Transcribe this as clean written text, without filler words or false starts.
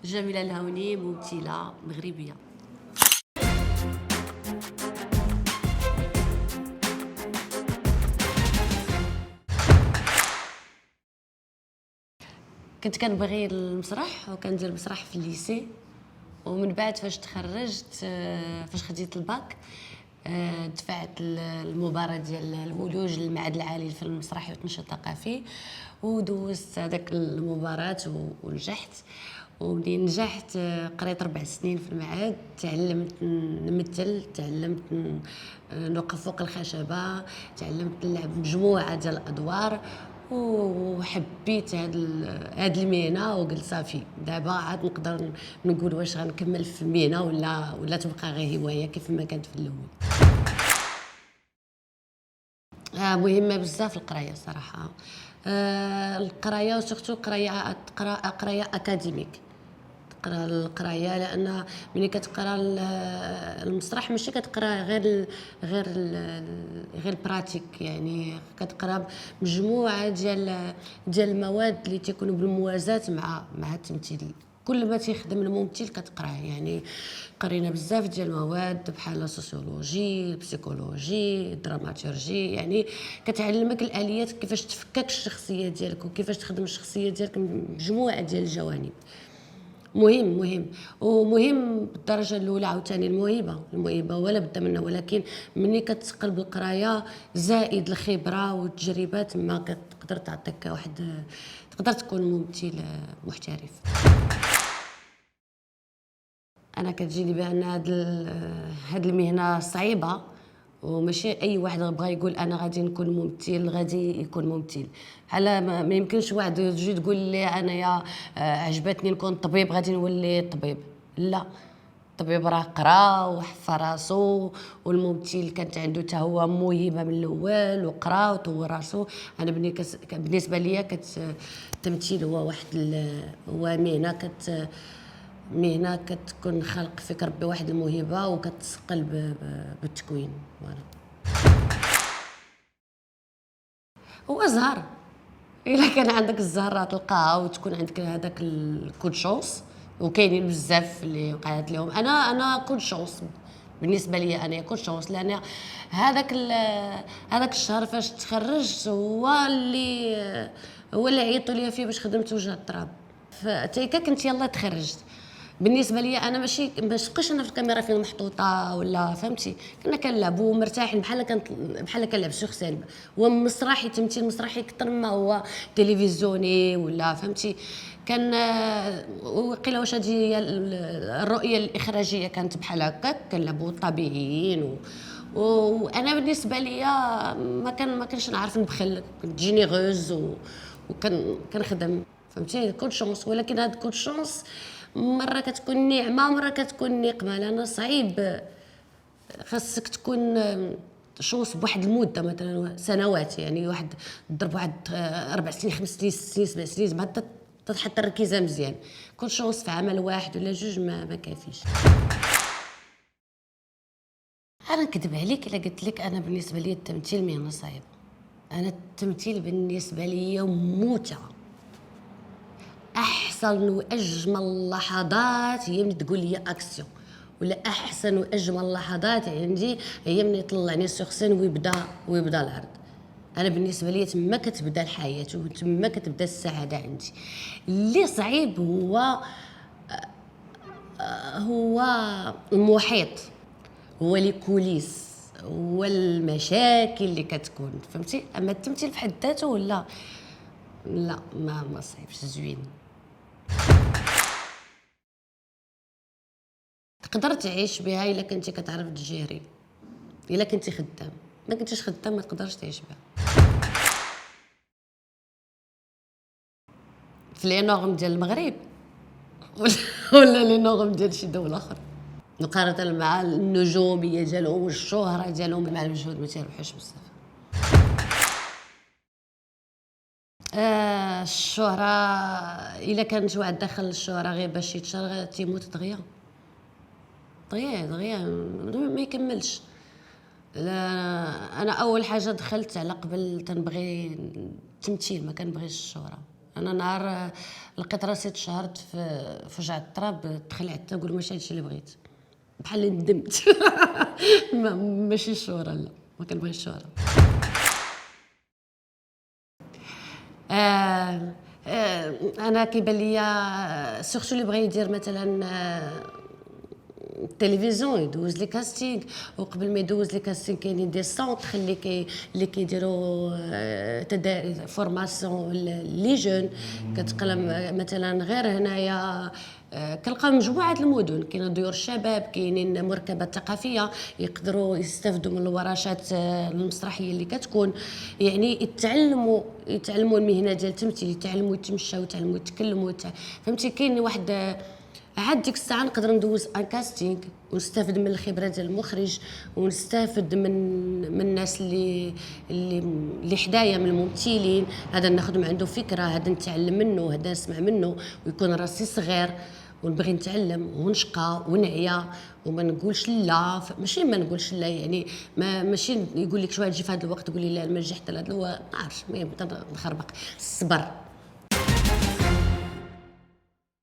جميلة الهوني، ممثلة مغربية. كنت كنبغي المسرح وكندير مسرح في الليسي، ومن بعد فاش تخرجت فاش خديت الباك دفعت المباراة ديال الولوج للمعهد العالي للفن المسرحي والتنشيط الثقافي، ودوزت هذاك المباراة ونجحت. ومنين نجحت قريت 4 سنين في المعهد، تعلمت نمثل، تعلمت نوقف فوق الخشبة، تعلمت نلعب مجموعة ديال الأدوار، وحبيت هاد المهنه. وقلت صافي دابا عاد نقدر نقول واش غنكمل في المهنه ولا تبقى غير هوايه كيف ما كانت في الاول. مهمه بزاف القرايه صراحه. القرايه وسورتو قرايه اكاديميك. تقرا القرايه لان ملي كتقرا المسرح ماشي كتقرا غير براتيك، يعني كتقرا مجموعه ديال المواد اللي تيكونوا بالموازاه مع التمثيل. كل ما تيخدم الممثل كتقراه، يعني قرينا بزاف ديال المواد بحال السوسيولوجي، البسيكولوجي، الدراماتورجي، يعني كتعلمك الاليات كيفاش تفكك الشخصيه ديالك وكيفاش تخدم الشخصيه ديالك بمجموعه ديال الجوانب. مهم ومهم بالدرجه الاولى. عاوتاني الموهبه ولا بد منها، ولكن ملي كتثقل بالقرايه زائد الخبره والتجربات ما كتقدر تعطيك واحد، تقدر تكون ممثل محترف. انا كتجيني بان هاد المهنه صعيبه، وماشي اي واحد بغى يقول انا غادي نكون ممثل غادي يكون ممثل. بحال ما يمكنش واحد تجي تقول لي انايا عجبتني نكون طبيب غادي نولي طبيب. لا، الطبيب راه قرا وحفى راسو، والممثل كانت عنده حتى هو موهبه من الاول وقرا وطور راسو. انا بالنسبه ليا التمثيل هو هو مهنه كتكون خلق فيك ربي واحد الموهبه وكتسقل بالتكوين. هو زهر، الا كان عندك الزهره تلقاها وتكون عندك هذاك الكود شونس. وكاينين بزاف اللي وقعت لهم. انا كود شونس بالنسبه لي، انا كود شونس لان هذاك الشهر فاش تخرجت هو اللي عيطوا لي فيه باش خدمت وجه التراب. فتيكا كنت يلا تخرجت. بالنسبه لي انا ماشي باش بقيتش انا في الكاميرا فين محطوطه ولا فهمتي، كنا كنلعبوا مرتاحين بحال كنلعب سوغ سين. هو مسرحي، تمثيل مسرحي اكثر ما هو تلفزيوني ولا فهمتي. كان وقيلا واش هذه هي الرؤيه الاخراجيه كانت بحال هكاك، كنلعبوا طبيعيين وانا بالنسبه لي ما كنش نعرف نبخل، كنت جينيروز كنخدم فهمتي. كل شونس، ولكن هاد كل شونس مره كتكون نعمه مره كتكون نقمه، لان صعيب. خاصك تكون شونس بواحد المده مثلا سنوات، يعني واحد ضرب واحد 4 سنين 5 سنين 6 سنين 7 سنين بعد تحط التركيزه مزيان. كل شونس في عمل واحد ولا جوج ما كافيش. انا نكذب عليك الا قلت لك انا بالنسبه لي التمثيل مهنه صعيب. انا التمثيل بالنسبه لي متعه. احسن واجمل لحظات هي ملي تقول لي اكسيون، ولا احسن واجمل لحظات عندي هي ملي يطلعني سوغ سين ويبدا العرض. انا بالنسبه لي تما كتبدا الحياه وتما كتبدا السعاده عندي. اللي صعيب هو المحيط، هو لي كوليس، هو المشاكل اللي كتكون فهمتي. اما التمثيل في حد ذاته لا ما صعيبش، زوين. تقدر تعيش بها الا كنتي كتعرف تجيري، الا كنتي خدام. ما كنتيش خدام ما تقدرش تعيش بها. في لي نورم ديال المغرب ولا لي نورم ديال شي دوله اخرى، مقارنه مع النجوميه ديالهم والشهره ديالهم مع المجهود ما تيربحوش بزاف. الشهره الا كانت واحد داخل الشهره غير باش يتشهر تيموت دغيا ما يكملش. لا، انا اول حاجه دخلت على قبل تنبغي التمثيل، ما كنبغيش الشهره. انا نهار لقيت راسي تشهرت في وجع التراب، تخلعت نقول ماشي هادشي اللي بغيت، بحال اللي ندمت. ماشي الشهرة، لا ما كنبغيش الشهرة. انا كيبان ليا سورتو اللي بغى يدير مثلا التلفزيون يدوز لي كاستينغ، وقبل ما يدوز لي كاستينغ كاينين دي سونطر اللي كيديروا فورماسيون لي جون. كتقلم مثلا غير هنايا كنلقى مجموعه المدن كاين ديور الشباب، كاينين مركبات ثقافيه يقدروا يستافدوا من الورشات المسرحيه اللي كتكون، يعني يتعلموا المهنه ديال التمثيل، يتعلموا يتمشاو، يتعلموا يتكلموا، فهمتي. كاين واحد عاد ديك الساعه نقدر ندوز ان كاستينغ ونستافد من الخبره ديال المخرج، ونستافد من الناس اللي حدايا من الممثلين، هذا ناخذ من عنده فكره، هذا نتعلم منه، هذا نسمع منه، ويكون راسي صغير ونبغي نتعلم ونشقى ونعيا وما نقولش لا. ماشي ما نقولش لا، يعني ماشي يقول لك شويه تجي في هذا الوقت تقولي لا ما نجي حتى لهذا الوقت، ما عرفتش، المهم نخربق الصبر.